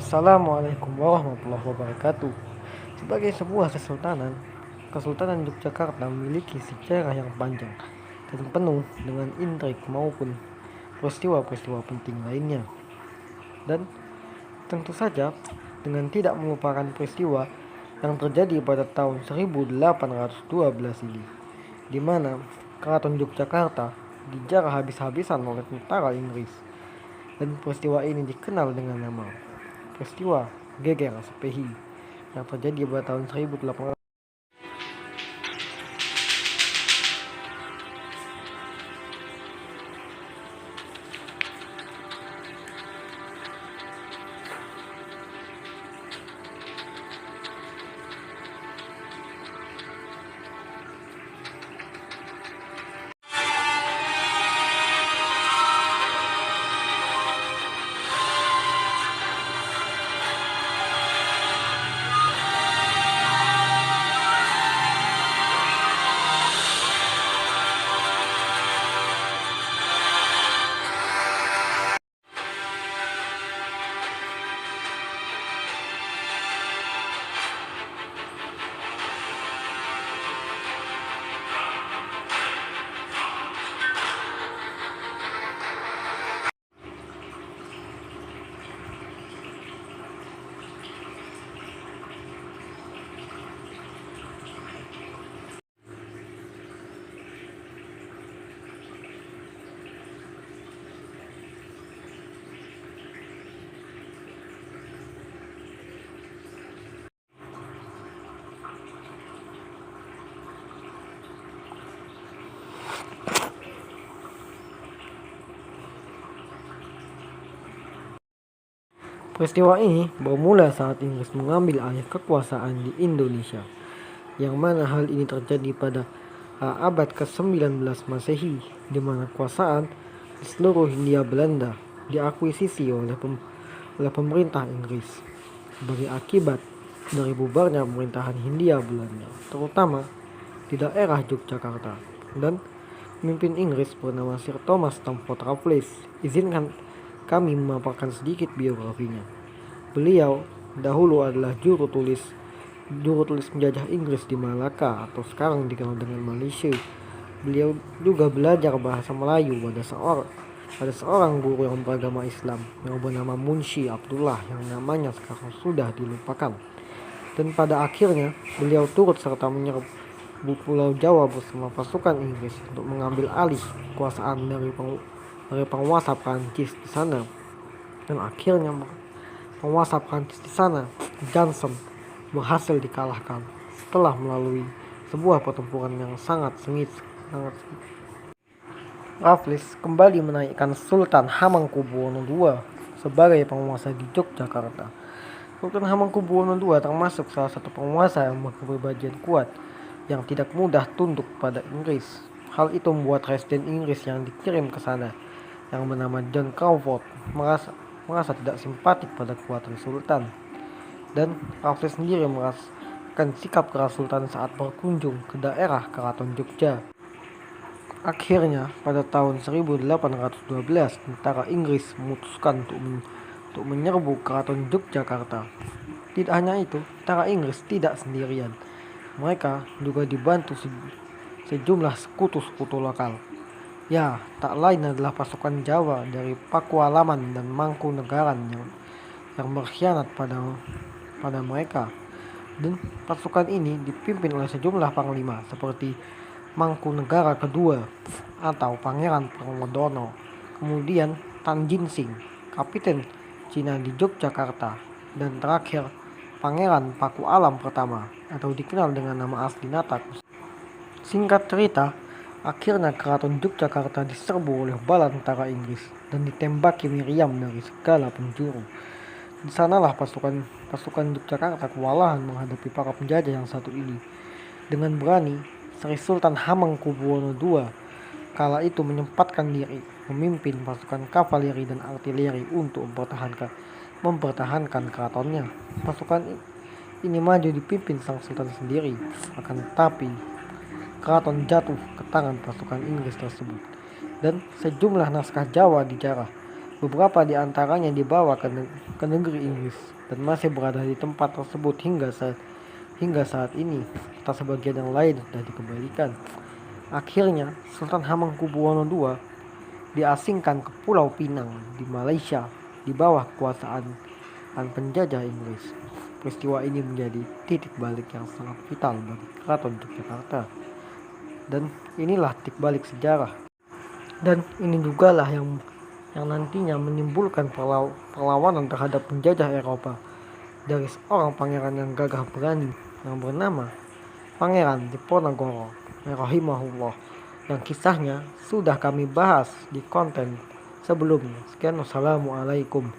Assalamualaikum warahmatullahi wabarakatuh. Sebagai sebuah kesultanan, Kesultanan Yogyakarta memiliki sejarah yang panjang dan penuh dengan intrik maupun peristiwa-peristiwa penting lainnya. Dan tentu saja dengan tidak melupakan peristiwa yang terjadi pada tahun 1812 ini, di mana Keraton Yogyakarta dijarah habis-habisan oleh tentara Inggris. Dan peristiwa ini dikenal dengan nama peristiwa Geger Sepehi yang terjadi pada tahun 1800. Peristiwa ini bermula saat Inggris mengambil alih kekuasaan di Indonesia, yang mana hal ini terjadi pada abad ke-19 Masehi, di mana kekuasaan di seluruh Hindia Belanda diakuisisi oleh pemerintah Inggris sebagai akibat dari bubarnya pemerintahan Hindia Belanda, terutama di daerah Yogyakarta. Dan pemimpin Inggris bernama Sir Thomas Stamford Raffles. Izinkan kami memaparkan sedikit biografinya. Beliau dahulu adalah juru tulis penjajah Inggris di Malaka atau sekarang dikenal dengan Malaysia. Beliau juga belajar bahasa Melayu pada seorang guru yang beragama Islam yang bernama Munshi Abdullah, yang namanya sekarang sudah dilupakan. Dan pada akhirnya beliau turut serta menyerbu Pulau Jawa bersama pasukan Inggris untuk mengambil alih kekuasaan dari penguasa Prancis di sana. Dan akhirnya penguasa Prancis di sana, Johnson, berhasil dikalahkan setelah melalui sebuah pertempuran yang sangat sengit. Raffles kembali menaikkan Sultan Hamengkubuwono II sebagai penguasa di Yogyakarta. Sultan Hamengkubuwono II termasuk salah satu penguasa yang berkepribadian kuat yang tidak mudah tunduk pada Inggris. Hal itu membuat Residen Inggris yang dikirim ke sana, yang bernama John Crawford, merasa tidak simpatik pada kekuatan Sultan. Dan Raffles sendiri merasakan sikap keras Sultan saat berkunjung ke daerah Keraton Jogja. Akhirnya pada tahun 1812 tentara Inggris memutuskan untuk menyerbu Keraton Yogyakarta. Tidak hanya itu, tentara Inggris tidak sendirian. Mereka juga dibantu sejumlah sekutu-sekutu lokal. Ya, tak lain adalah pasukan Jawa dari Pakualaman dan Mangkunegaran yang berkhianat pada mereka. Dan pasukan ini dipimpin oleh sejumlah panglima seperti Mangkunegara Kedua atau Pangeran Purwodono, kemudian Tan Jinsing, Kapiten Cina di Yogyakarta, dan terakhir Pangeran Pakualam Pertama atau dikenal dengan nama asli Natak. Singkat cerita, akhirnya Keraton Yogyakarta diserbu oleh bala tentara Inggris dan ditembaki meriam dari segala penjuru. Di sanalah pasukan Yogyakarta kewalahan menghadapi para penjajah yang satu ini. Dengan berani, Sri Sultan Hamengkubuwono II kala itu menyempatkan diri memimpin pasukan kavaleri dan artileri untuk mempertahankan keratonnya. Pasukan ini maju dipimpin sang sultan sendiri, akan tetapi keraton jatuh ke tangan pasukan Inggris tersebut, dan sejumlah naskah Jawa dijarah Beberapa di antaranya dibawa ke negeri Inggris dan masih berada di tempat tersebut hingga saat ini, serta sebagian yang lain sudah dikembalikan. Akhirnya, Sultan Hamengkubuwono II diasingkan ke Pulau Pinang di Malaysia di bawah kekuasaan penjajah Inggris. Peristiwa ini menjadi titik balik yang sangat vital bagi Keraton Yogyakarta. Dan inilah titik balik sejarah. Dan ini juga lah yang nantinya menimbulkan perlawanan terhadap penjajah Eropa dari seorang pangeran yang gagah berani yang bernama Pangeran Diponegoro rahimahullah, yang kisahnya sudah kami bahas di konten sebelumnya. Sekian, wassalamualaikum.